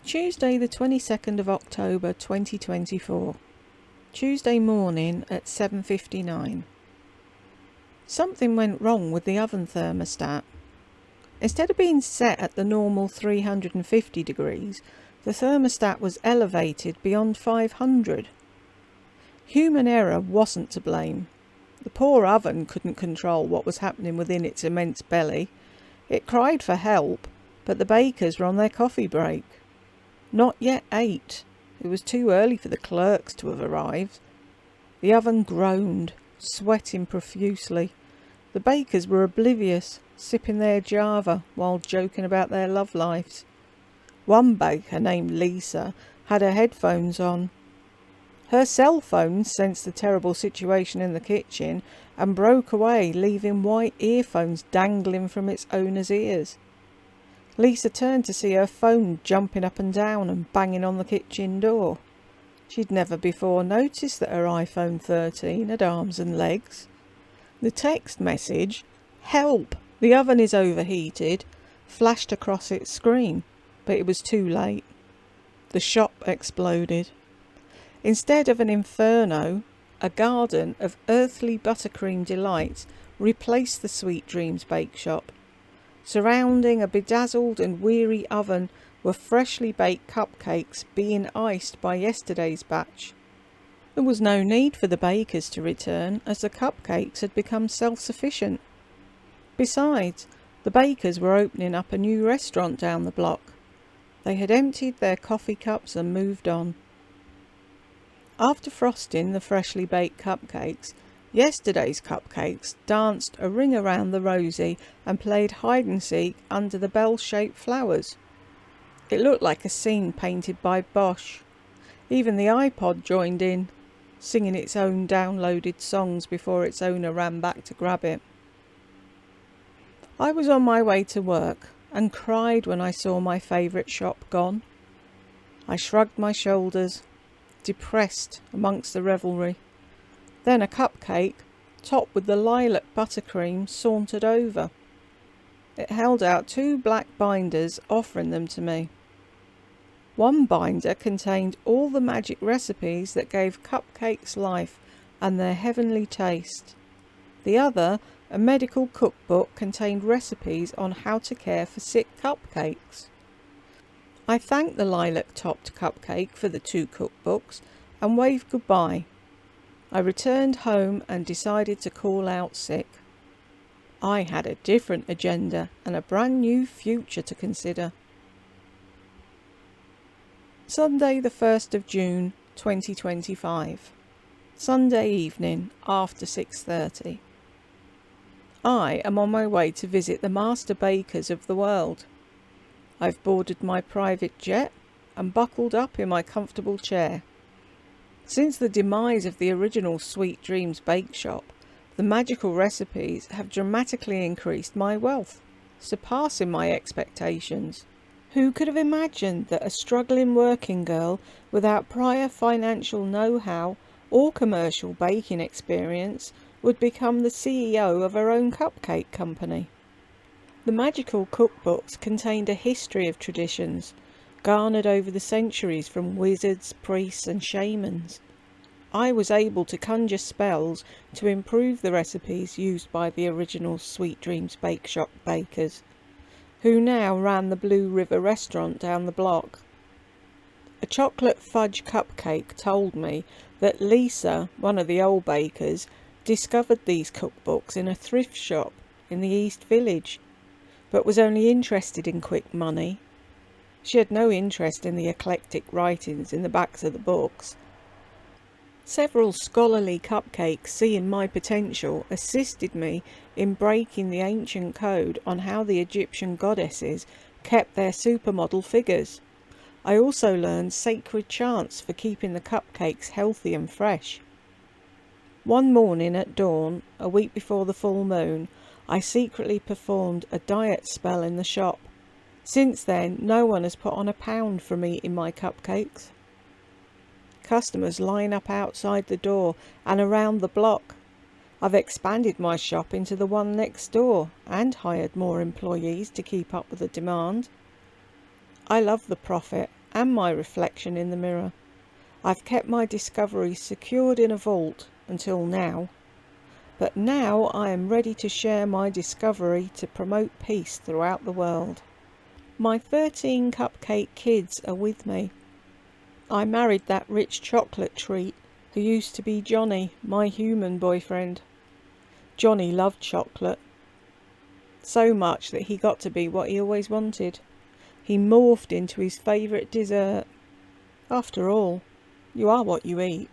Tuesday the 22nd of October 2024. Tuesday morning at 7:59. Something went wrong with the oven thermostat. Instead of being set at the normal 350 degrees, the thermostat was elevated beyond 500. Human error wasn't to blame. The poor oven couldn't control what was happening within its immense belly. It cried for help, but the bakers were on their coffee break. Not yet 8. It was too early for the clerks to have arrived. The oven groaned, sweating profusely. The bakers were oblivious, sipping their Java while joking about their love lives. One baker, named Lisa, had her headphones on. Her cell phone sensed the terrible situation in the kitchen and broke away, leaving white earphones dangling from its owner's ears. Lisa turned to see her phone jumping up and down and banging on the kitchen door. She'd never before noticed that her iPhone 13 had arms and legs. The text message, "Help! The oven is overheated," flashed across its screen, but it was too late. The shop exploded. Instead of an inferno, a garden of earthly buttercream delights replaced the Sweet Dreams bake shop. Surrounding a bedazzled and weary oven were freshly baked cupcakes being iced by yesterday's batch. There was no need for the bakers to return, as the cupcakes had become self-sufficient. Besides, the bakers were opening up a new restaurant down the block. They had emptied their coffee cups and moved on. After frosting the freshly baked cupcakes, yesterday's cupcakes danced a ring around the rosy and played hide-and-seek under the bell-shaped flowers. It looked like a scene painted by Bosch. Even the iPod joined in, singing its own downloaded songs before its owner ran back to grab it. I was on my way to work and cried when I saw my favourite shop gone. I shrugged my shoulders, depressed amongst the revelry. Then a cupcake, topped with the lilac buttercream, sauntered over. It held out 2 black binders, offering them to me. One binder contained all the magic recipes that gave cupcakes life and their heavenly taste. The other, a medical cookbook, contained recipes on how to care for sick cupcakes. I thanked the lilac-topped cupcake for the 2 cookbooks and waved goodbye. I returned home and decided to call out sick. I had a different agenda and a brand new future to consider. Sunday the 1st of June 2025. Sunday evening after 6:30. I am on my way to visit the master bakers of the world. I've boarded my private jet and buckled up in my comfortable chair. Since the demise of the original Sweet Dreams bake shop, the magical recipes have dramatically increased my wealth, surpassing my expectations. Who could have imagined that a struggling working girl without prior financial know-how or commercial baking experience would become the CEO of her own cupcake company? The magical cookbooks contained a history of traditions, garnered over the centuries from wizards, priests and shamans. I was able to conjure spells to improve the recipes used by the original Sweet Dreams Bake Shop bakers, who now ran the Blue River restaurant down the block. A chocolate fudge cupcake told me that Lisa, one of the old bakers, discovered these cookbooks in a thrift shop in the East Village, but was only interested in quick money. She had no interest in the eclectic writings in the backs of the books. Several scholarly cupcakes, seeing my potential, assisted me in breaking the ancient code on how the Egyptian goddesses kept their supermodel figures. I also learned sacred chants for keeping the cupcakes healthy and fresh. One morning at dawn, a week before the full moon, I secretly performed a diet spell in the shop. Since then, no one has put on a pound from eating my cupcakes. Customers line up outside the door and around the block. I've expanded my shop into the one next door and hired more employees to keep up with the demand. I love the profit and my reflection in the mirror. I've kept my discoveries secured in a vault until now, but now I am ready to share my discovery to promote peace throughout the world. My 13 cupcake kids are with me. I married that rich chocolate treat who used to be Johnny, my human boyfriend. Johnny loved chocolate, so much that he got to be what he always wanted. He morphed into his favourite dessert. After all, you are what you eat.